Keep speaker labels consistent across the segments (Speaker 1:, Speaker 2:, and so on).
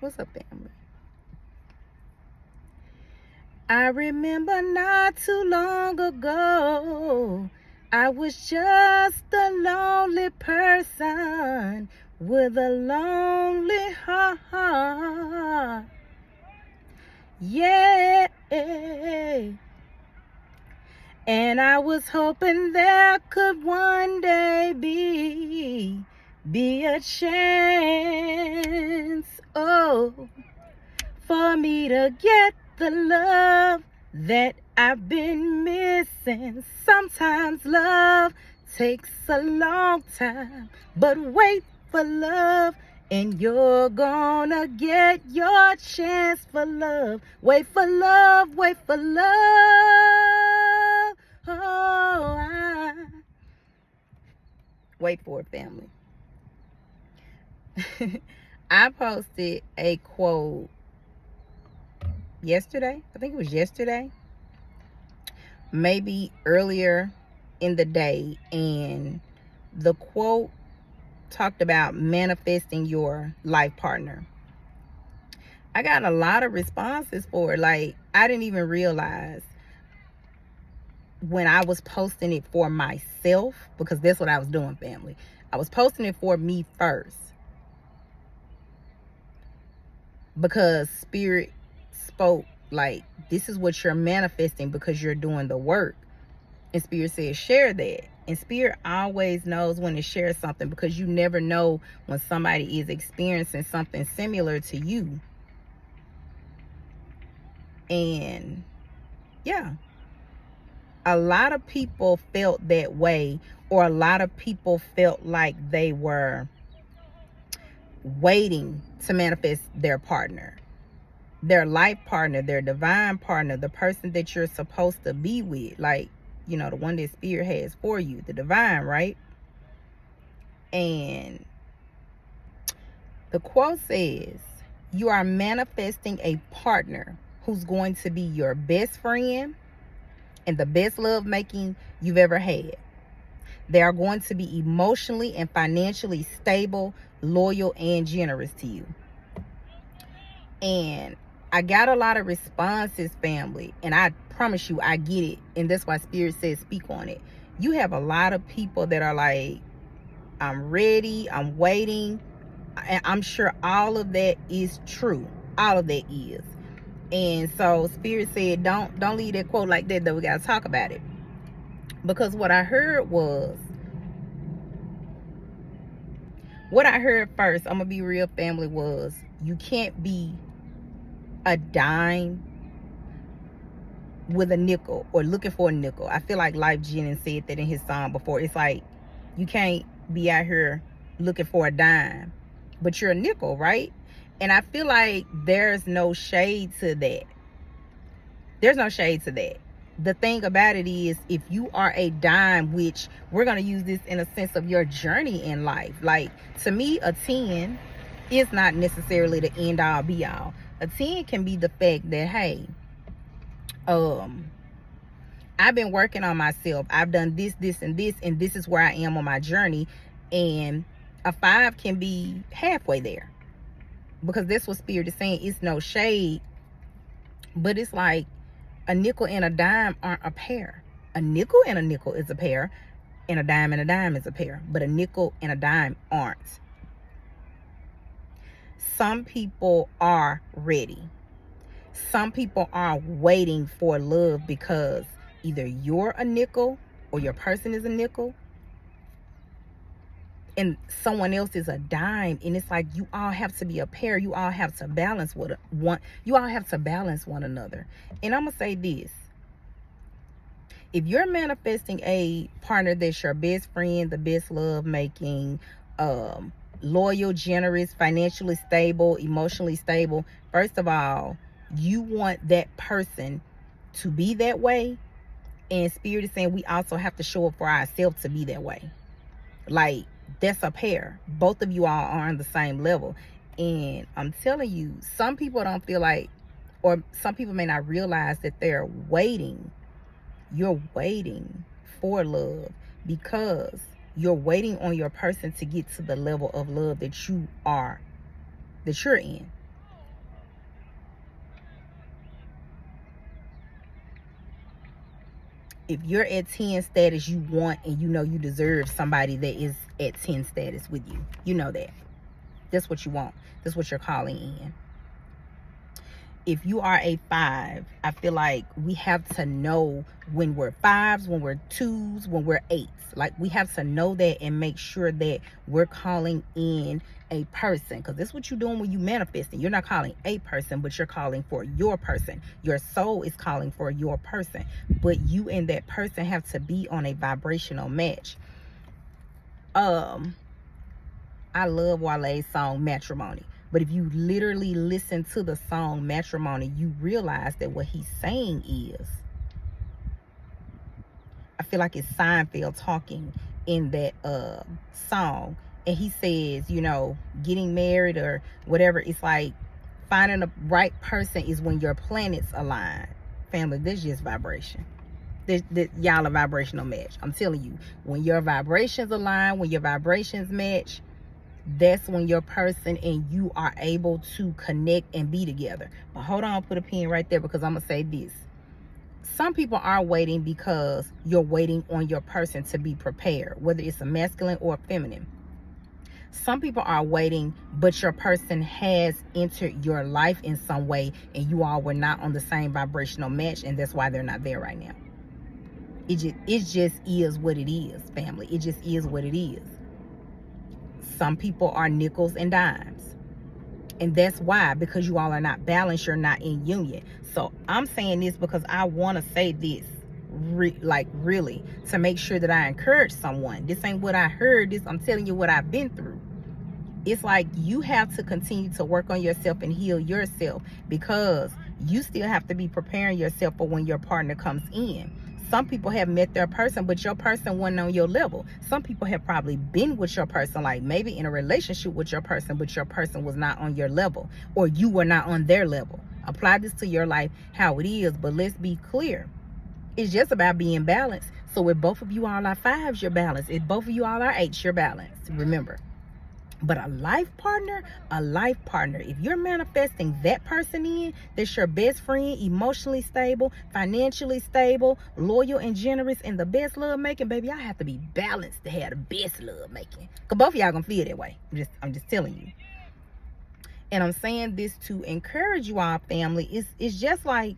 Speaker 1: What's up, family? I remember not too long ago, I was just a lonely person with a lonely heart. Yeah. And I was hoping there could one day be a chance, oh, for me to get the love that I've been missing. Sometimes love takes a long time, but wait for love and you're gonna get your chance for love. Wait for love, wait for love. Oh, wait for it, family. I posted a quote yesterday. I think it was yesterday, maybe earlier in the day, and the quote talked about manifesting your life partner. I got a lot of responses for it. Like, I didn't even realize when I was posting it for myself, because that's what I was doing, family. I was posting it for me first, because Spirit spoke like, this is what you're manifesting because you're doing the work. And Spirit said, share that. And Spirit always knows when to share something, because you never know when somebody is experiencing something similar to you. And yeah, a lot of people felt that way, or a lot of people felt like they were waiting to manifest their partner, their life partner, their divine partner, the person that you're supposed to be with, like, you know, the one that Spirit has for you, the divine, right? And the quote says, you are manifesting a partner who's going to be your best friend and the best love making you've ever had. They are going to be emotionally and financially stable, loyal, and generous to you. And I got a lot of responses, family, and I promise you I get it. And that's why Spirit says speak on it. You have a lot of people that are like, I'm ready, I'm waiting. And I'm sure all of that is true. All of that is. And so Spirit said, don't leave that quote like that, though. We got to talk about it. Because what I heard first, I'm going to be real, family, was you can't be a dime with a nickel or looking for a nickel. I feel like Life Jennings said that in his song before. It's like, you can't be out here looking for a dime, but you're a nickel, right? And I feel like there's no shade to that. There's no shade to that. The thing about it is, if you are a dime, which we're going to use this in a sense of your journey in life. Like, to me, a 10 is not necessarily the end all be all. A 10 can be the fact that, hey, I've been working on myself. I've done this, this, and this, and this is where I am on my journey. And a 5 can be halfway there, because that's what Spirit is saying. It's no shade, but it's like a nickel and a dime aren't a pair. A nickel and a nickel is a pair, and a dime is a pair, but a nickel and a dime aren't. Some people are ready. Some people are waiting for love because either you're a nickel or your person is a nickel and someone else is a dime, and it's like you all have to be a pair. You all have to balance one another. And I'm gonna say this: if you're manifesting a partner that's your best friend, the best love making, loyal, generous, financially stable, emotionally stable, first of all, you want that person to be that way. And Spirit is saying we also have to show up for ourselves to be that way. Like, that's a pair. Both of you all are on the same level. And I'm telling you, some people don't feel like, or some people may not realize that they're waiting. You're waiting for love because you're waiting on your person to get to the level of love that you're in. If you're at 10 status, you want and you know you deserve somebody that is at 10 status with you. You know that. That's what you want. That's what you're calling in. If you are a 5, I feel like we have to know when we're 5s, when we're 2s, when we're 8s. Like, we have to know that and make sure that we're calling in a person. Because that's what you're doing when you manifesting. You're not calling a person, but you're calling for your person. Your soul is calling for your person. But you and that person have to be on a vibrational match. I love Wale's song Matrimony. But if you literally listen to the song Matrimony, you realize that what he's saying is, I feel like it's Seinfeld talking in that song. And he says, you know, getting married or whatever, it's like finding the right person is when your planets align. Family, this is just vibration. Y'all a vibrational match. I'm telling you, when your vibrations align, when your vibrations match, that's when your person and you are able to connect and be together. But hold on, put a pin right there, because I'm gonna say this. Some people are waiting because you're waiting on your person to be prepared, whether it's a masculine or a feminine. Some people are waiting, but your person has entered your life in some way and you all were not on the same vibrational match, and that's why they're not there right now. It just is what it is, family. It just is what it is. Some people are nickels and dimes. And that's why, because you all are not balanced, you're not in union. So I'm saying this because I want to say this, really, to make sure that I encourage someone. This ain't what I heard. This, I'm telling you what I've been through. It's like you have to continue to work on yourself and heal yourself, because you still have to be preparing yourself for when your partner comes in. Some people have met their person, but your person wasn't on your level. Some people have probably been with your person, like maybe in a relationship with your person, but your person was not on your level, or you were not on their level. Apply this to your life how it is, but let's be clear. It's just about being balanced. So if both of you all are 5s, you're balanced. If both of you all are 8s, you're balanced. Remember. But a life partner, if you're manifesting that person in, that's your best friend, emotionally stable, financially stable, loyal and generous, and the best love making, baby, I have to be balanced to have the best love making. Because both of y'all gonna feel that way. I'm just telling you. And I'm saying this to encourage you all, family. It's just like,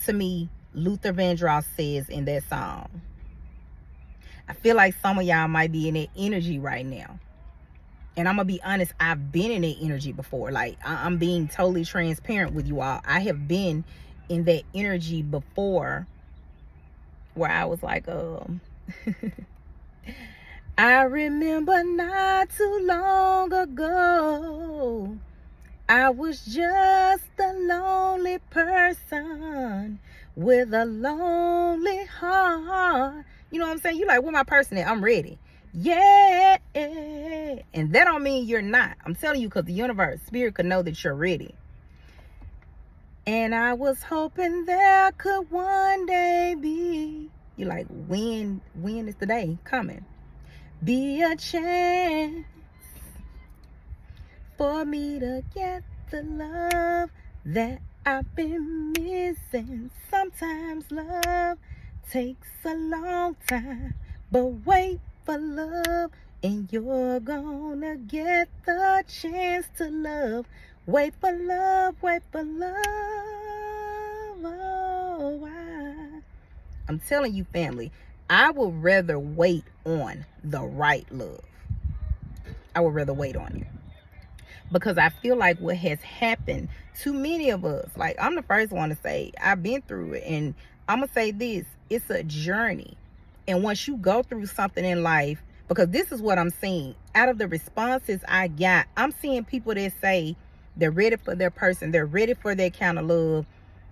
Speaker 1: to me, Luther Vandross says in that song. I feel like some of y'all might be in that energy right now. And I'm going to be honest, I've been in that energy before. Like, I'm being totally transparent with you all. I have been in that energy before, where I was like, I remember not too long ago, I was just a lonely person with a lonely heart. You know what I'm saying? You like, where my person at? I'm ready. Yeah. And that don't mean you're not. I'm telling you, because the universe, spirit could know that you're ready. And I was hoping there could one day be, you're like, when is the day coming? Be a chance for me to get the love that I've been missing. Sometimes love takes a long time, but wait for love, and you're gonna get the chance to love. Wait for love, wait for love. Oh, I'm telling you, family, I would rather wait on the right love. I would rather wait on it. Because I feel like what has happened to many of us, like, I'm the first one to say, I've been through it. And I'm going to say this, it's a journey. And once you go through something in life, because this is what I'm seeing, out of the responses I got, I'm seeing people that say they're ready for their person, they're ready for their kind of love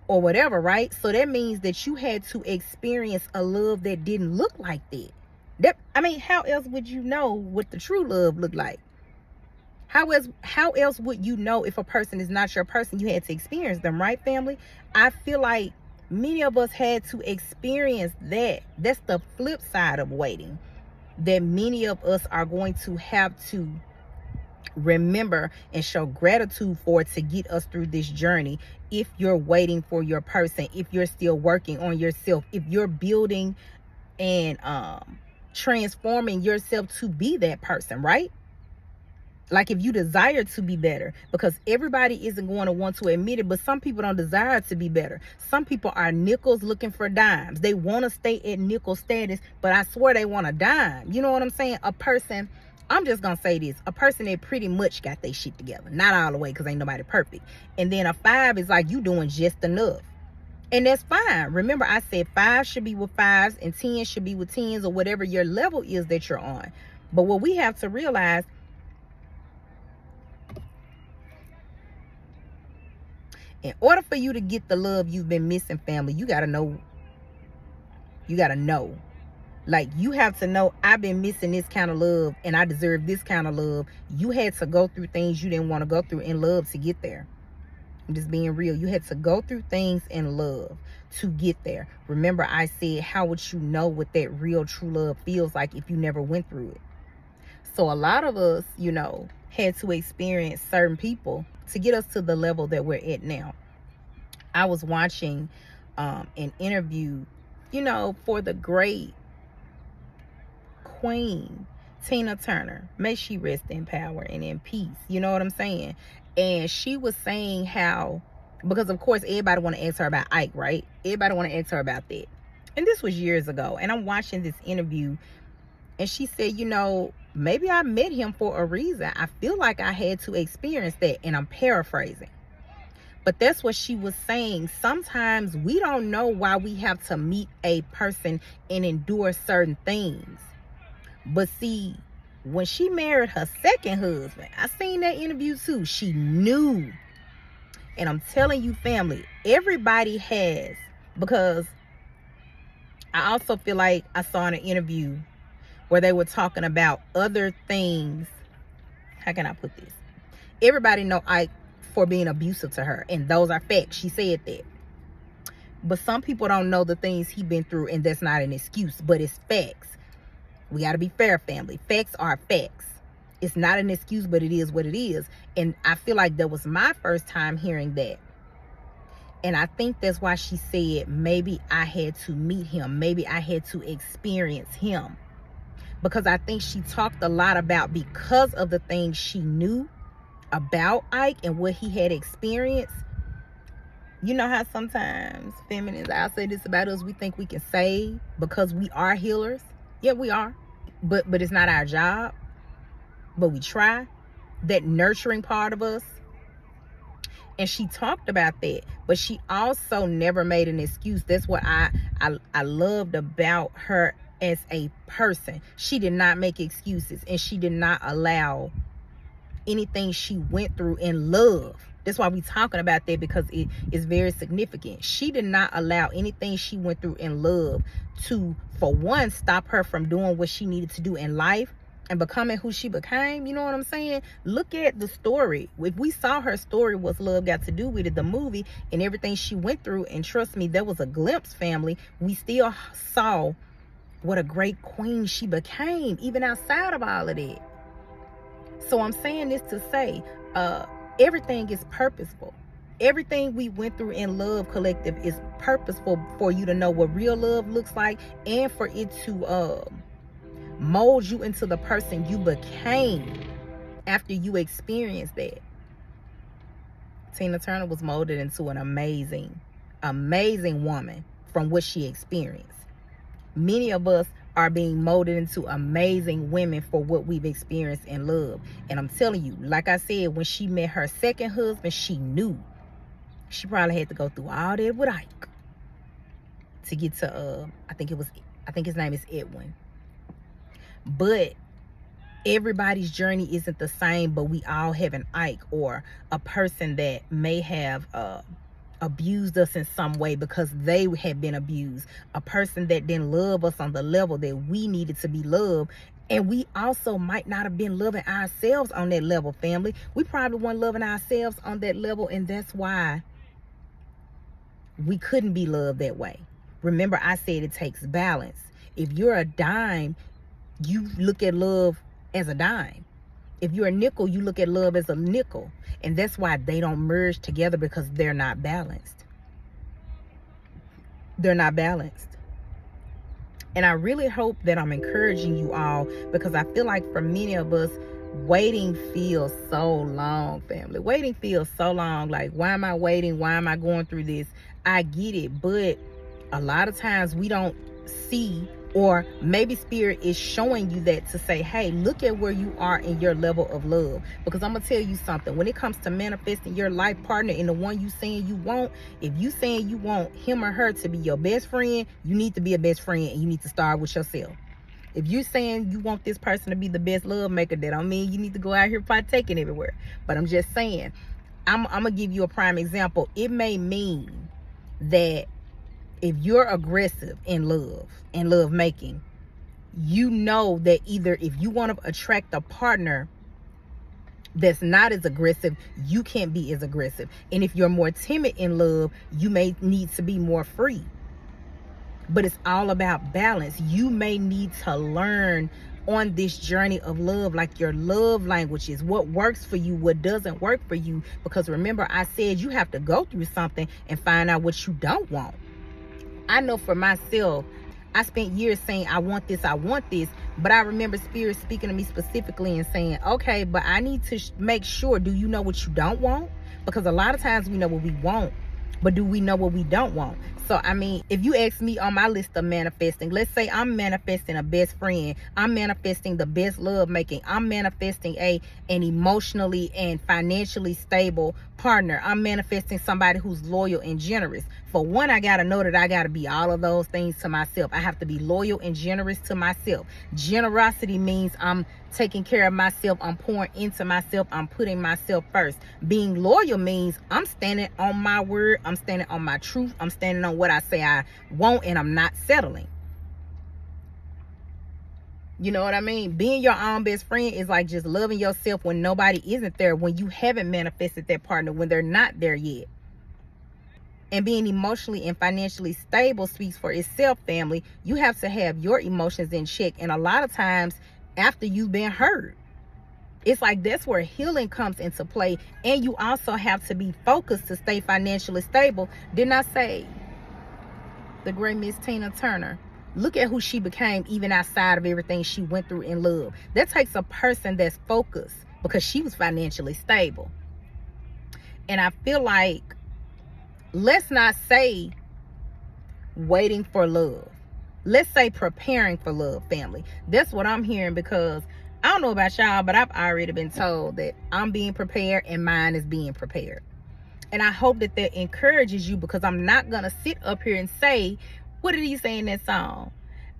Speaker 1: or whatever, right? So that means that you had to experience a love that didn't look like that. I mean, how else would you know what the true love looked like? How else would you know if a person is not your person? You had to experience them, right, family? I feel like many of us had to experience that. That's the flip side of waiting. That many of us are going to have to Remember and show gratitude for it to get us through this journey. If you're waiting for your person, if you're still working on yourself, if you're building and transforming yourself to be that person, right? Like if you desire to be better, because everybody isn't going to want to admit it, but some people don't desire to be better. Some people are nickels looking for dimes. They want to stay at nickel status, but I swear they want a dime. You know what I'm saying? A person, I'm just going to say this, a person that pretty much got their shit together. Not all the way, because ain't nobody perfect. And then a 5 is like you doing just enough. And that's fine. Remember, I said 5 should be with 5s and 10 should be with 10s, or whatever your level is that you're on. But what we have to realize, in order for you to get the love you've been missing, family, you got to know. You got to know. Like, you have to know, I've been missing this kind of love and I deserve this kind of love. You had to go through things you didn't want to go through in love to get there. I'm just being real. You had to go through things in love to get there. Remember, I said, how would you know what that real true love feels like if you never went through it? So a lot of us, you know, had to experience certain people to get us to the level that we're at now. I was watching an interview, you know, for the great Queen Tina Turner. May she rest in power and in peace. You know what I'm saying? And she was saying how, because of course everybody want to ask her about Ike, right? Everybody want to ask her about that. And this was years ago. And I'm watching this interview and she said, you know, maybe I met him for a reason. I feel like I had to experience that. And I'm paraphrasing. But that's what she was saying. Sometimes we don't know why we have to meet a person and endure certain things. But see, when she married her second husband, I seen that interview too. She knew. And I'm telling you, family, everybody has. Because I also feel like I saw in an interview where they were talking about other things. How can I put this? Everybody know Ike for being abusive to her. And those are facts. She said that. But some people don't know the things he been through. And that's not an excuse. But it's facts. We got to be fair, family. Facts are facts. It's not an excuse, but it is what it is. And I feel like that was my first time hearing that. And I think that's why she said, maybe I had to meet him. Maybe I had to experience him. Because I think she talked a lot about, because of the things she knew about Ike and what he had experienced. You know how sometimes feminists, I'll say this about us, we think we can save because we are healers. Yeah, we are. But it's not our job. But we try. That nurturing part of us. And she talked about that. But she also never made an excuse. That's what I loved about her as a person. She did not make excuses. And she did not allow anything she went through in love. That's why we talking about that, because it is very significant. She did not allow anything she went through in love to, for one, stop her from doing what she needed to do in life and becoming who she became. You know what I'm saying? Look at the story. If we saw her story, What's Love Got to Do With It, the movie, and everything she went through, and trust me, that was a glimpse, family. We still saw what a great queen she became, even outside of all of that. So I'm saying this to say, everything is purposeful. Everything we went through in Love Collective is purposeful for you to know what real love looks like, and for it to mold you into the person you became after you experienced that. Tina Turner was molded into an amazing, amazing woman from what she experienced. Many of us are being molded into amazing women for what we've experienced in love. And I'm telling you, like I said, when she met her second husband, she knew. She probably had to go through all that with Ike to get to, I think his name is Edwin. But everybody's journey isn't the same, but we all have an Ike, or a person that may have abused us in some way because they had been abused. A person that didn't love us on the level that we needed to be loved. And we also might not have been loving ourselves on that level, family. We probably weren't loving ourselves on that level, and that's why we couldn't be loved that way. Remember, I said it takes balance. If you're a dime, you look at love as a dime. If you're a nickel, you look at love as a nickel. And that's why they don't merge together, because they're not balanced. They're not balanced. And I really hope that I'm encouraging you all, because I feel like for many of us, waiting feels so long, family. Waiting feels so long. Like, why am I waiting? Why am I going through this? I get it, but a lot of times we don't see, or maybe spirit is showing you that to say, hey, look at where you are in your level of love. Because I'm gonna tell you something, when it comes to manifesting your life partner and the one you saying you want, if you saying you want him or her to be your best friend, you need to be a best friend, and you need to start with yourself. If you're saying you want this person to be the best love maker, that don't mean you need to go out here partaking everywhere. But I'm just saying, I'm gonna give you a prime example. It may mean that if you're aggressive in love making, you know that either if you want to attract a partner that's not as aggressive, you can't be as aggressive. And if you're more timid in love, you may need to be more free. But it's all about balance. You may need to learn on this journey of love, like your love languages, what works for you, what doesn't work for you. Because remember, I said you have to go through something and find out what you don't want. I know for myself, I spent years saying, I want this, but I remember spirit speaking to me specifically and saying, okay, but I need to make sure, do you know what you don't want? Because a lot of times we know what we want, but do we know what we don't want? So, I mean, if you ask me on my list of manifesting, let's say I'm manifesting a best friend, I'm manifesting the best love making, I'm manifesting an emotionally and financially stable partner, I'm manifesting somebody who's loyal and generous. For one, I got to know that I got to be all of those things to myself. I have to be loyal and generous to myself. Generosity means I'm taking care of myself, I'm pouring into myself, I'm putting myself first. Being loyal means I'm standing on my word, I'm standing on my truth, I'm standing on what I say I want, and I'm not settling. You know what I mean? Being your own best friend is like just loving yourself when nobody isn't there, when you haven't manifested that partner, when they're not there yet. And being emotionally and financially stable speaks for itself, family. You have to have your emotions in check. And a lot of times after you've been hurt, it's like that's where healing comes into play. And you also have to be focused to stay financially stable. Didn't I say the great Miss Tina Turner? Look at who she became even outside of everything she went through in love. That takes a person that's focused, because she was financially stable. And I feel like, let's not say waiting for love. Let's say preparing for love, family. That's what I'm hearing, because I don't know about y'all, but I've already been told that I'm being prepared and mine is being prepared. And I hope that that encourages you, because I'm not going to sit up here and say, what did he say in that song?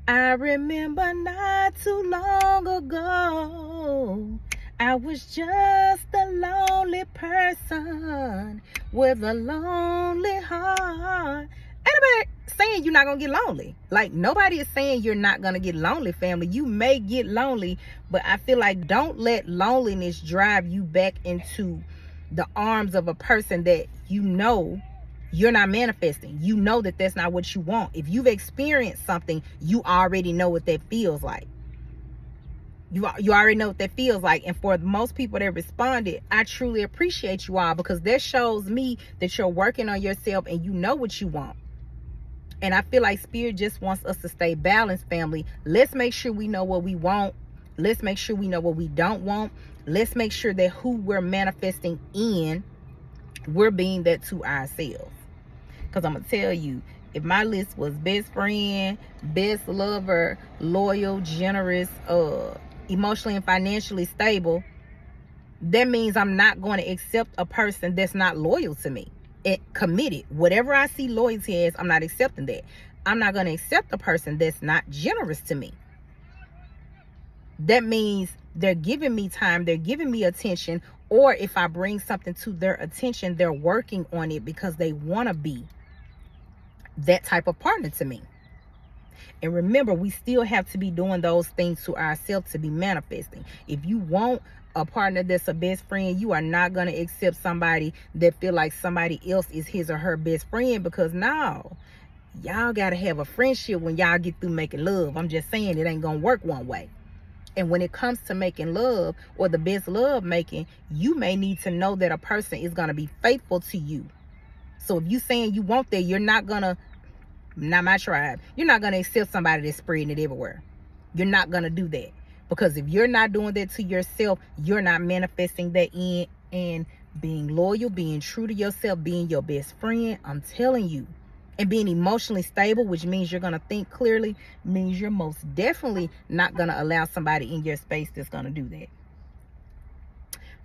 Speaker 1: I remember not too long ago, I was just a lonely person with a lonely heart. Anybody saying you're not going to get lonely? Like, nobody is saying you're not going to get lonely, family. You may get lonely, but I feel like don't let loneliness drive you back into the arms of a person that you know you're not manifesting. You know that that's not what you want. If you've experienced something, you already know what that feels like. You already know what that feels like. And for most people that responded, I truly appreciate you all, because that shows me that you're working on yourself and you know what you want. And I feel like spirit just wants us to stay balanced, family. Let's make sure we know what we want. Let's make sure we know what we don't want. Let's make sure that who we're manifesting in, we're being that to ourselves. Because I'm going to tell you, if my list was best friend, best lover, loyal, generous, emotionally and financially stable, that means I'm not going to accept a person that's not loyal to me. Committed. Whatever I see loyalty as, I'm not accepting that. I'm not going to accept a person that's not generous to me. That means they're giving me time, they're giving me attention, or if I bring something to their attention, they're working on it because they want to be that type of partner to me. And remember, we still have to be doing those things to ourselves to be manifesting. If you want a partner that's a best friend, you are not going to accept somebody that feel like somebody else is his or her best friend, because no, y'all got to have a friendship when y'all get through making love. I'm just saying, it ain't going to work one way. And when it comes to making love or the best love making, you may need to know that a person is going to be faithful to you. So if you saying you want that, you're not going to, not my tribe, you're not going to accept somebody that's spreading it everywhere. You're not going to do that. Because if you're not doing that to yourself, you're not manifesting that in and being loyal, being true to yourself, being your best friend. I'm telling you. And being emotionally stable, which means you're going to think clearly, means you're most definitely not going to allow somebody in your space that's going to do that.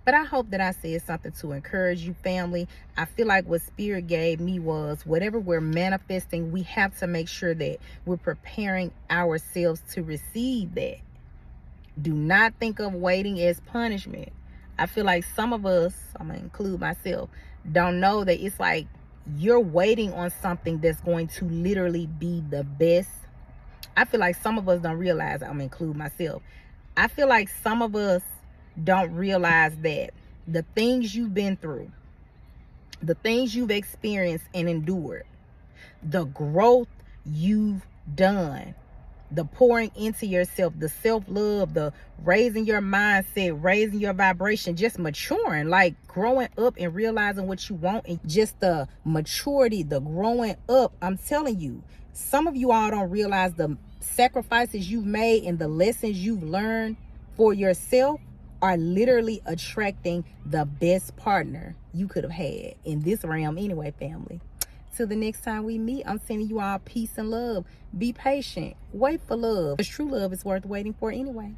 Speaker 1: But I hope that I said something to encourage you, family. I feel like what Spirit gave me was whatever we're manifesting, we have to make sure that we're preparing ourselves to receive that. Do not think of waiting as punishment. I feel like some of us, I'm going to include myself, don't know that it's like you're waiting on something that's going to literally be the best. I feel like some of us don't realize, I'm going to include myself. I feel like some of us don't realize that the things you've been through, the things you've experienced and endured, the growth you've done, the pouring into yourself, the self-love, the raising your mindset, raising your vibration, just maturing, like growing up and realizing what you want, and just the maturity, the growing up. I'm telling you, some of you all don't realize the sacrifices you've made and the lessons you've learned for yourself are literally attracting the best partner you could have had in this realm anyway, family. Till the next time we meet, I'm sending you all peace and love. Be patient. Wait for love. Because true love is worth waiting for anyway.